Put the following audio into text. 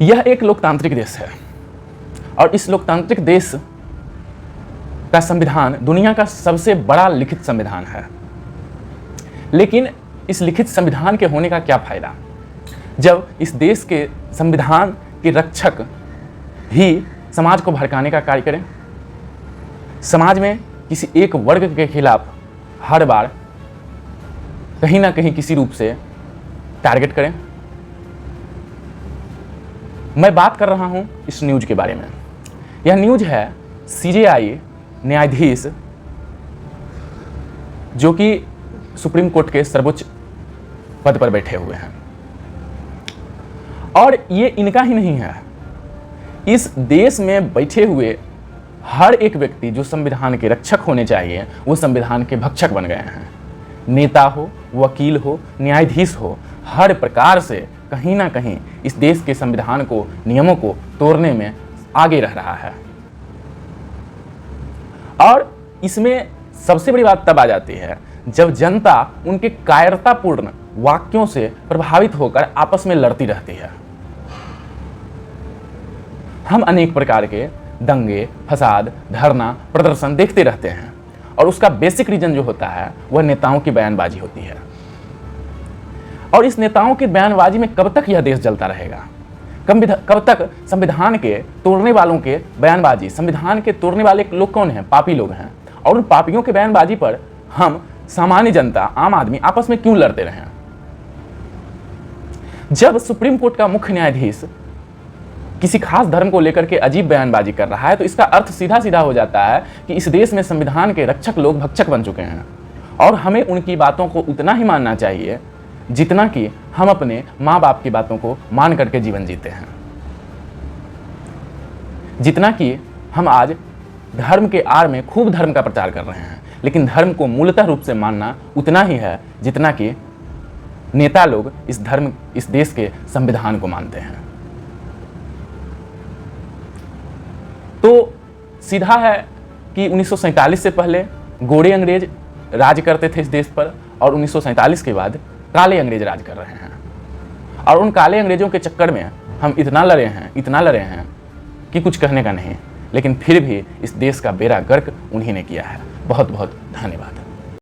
यह एक लोकतांत्रिक देश है और इस लोकतांत्रिक देश का संविधान दुनिया का सबसे बड़ा लिखित संविधान है। लेकिन इस लिखित संविधान के होने का क्या फायदा, जब इस देश के संविधान के रक्षक ही समाज को भड़काने का कार्य करें, समाज में किसी एक वर्ग के खिलाफ हर बार कहीं ना कहीं किसी रूप से टारगेट करें। मैं बात कर रहा हूं इस न्यूज के बारे में। यह न्यूज है सीजेआई न्यायाधीश जो कि सुप्रीम कोर्ट के सर्वोच्च पद पर बैठे हुए हैं, और ये इनका ही नहीं है, इस देश में बैठे हुए हर एक व्यक्ति जो संविधान के रक्षक होने चाहिए वो संविधान के भक्षक बन गए हैं। नेता हो, वकील हो, न्यायाधीश हो, हर प्रकार से कहीं ना कहीं इस देश के संविधान को, नियमों को तोड़ने में आगे रह रहा है। और इसमें सबसे बड़ी बात तब आ जाती है जब जनता उनके कायरतापूर्ण वाक्यों से प्रभावित होकर आपस में लड़ती रहती है। हम अनेक प्रकार के दंगे, फसाद, धरना, प्रदर्शन देखते रहते हैं और उसका बेसिक रीजन जो होता है वह नेताओं की बयानबाजी होती है। और इस नेताओं की बयानबाजी में कब तक यह देश जलता रहेगा? कब तक संविधान के तोड़ने वालों के बयानबाजी, संविधान के तोड़ने वाले लोग कौन हैं? पापी लोग हैं। और उन पापियों के बयानबाजी पर हम सामान्य जनता, आम आदमी आपस में क्यों लड़ते रहे? जब सुप्रीम कोर्ट का मुख्य न्यायाधीश किसी खास धर्म को लेकर के अजीब बयानबाजी कर रहा है तो इसका अर्थ सीधा सीधा हो जाता है कि इस देश में संविधान के रक्षक लोग भक्षक बन चुके हैं और हमें उनकी बातों को उतना ही मानना चाहिए जितना कि हम अपने माँ बाप की बातों को मान करके जीवन जीते हैं, जितना कि हम आज धर्म के आड़ में खूब धर्म का प्रचार कर रहे हैं, लेकिन धर्म को मूलतः रूप से मानना उतना ही है जितना कि नेता लोग इस देश के संविधान को मानते हैं। तो सीधा है कि 1947 से पहले गोरे अंग्रेज राज करते थे इस देश पर और 1947 के बाद काले अंग्रेज राज कर रहे हैं। और उन काले अंग्रेजों के चक्कर में हम इतना लड़े हैं कि कुछ कहने का नहीं, लेकिन फिर भी इस देश का बेड़ा गर्क उन्हीं ने किया है। बहुत बहुत धन्यवाद।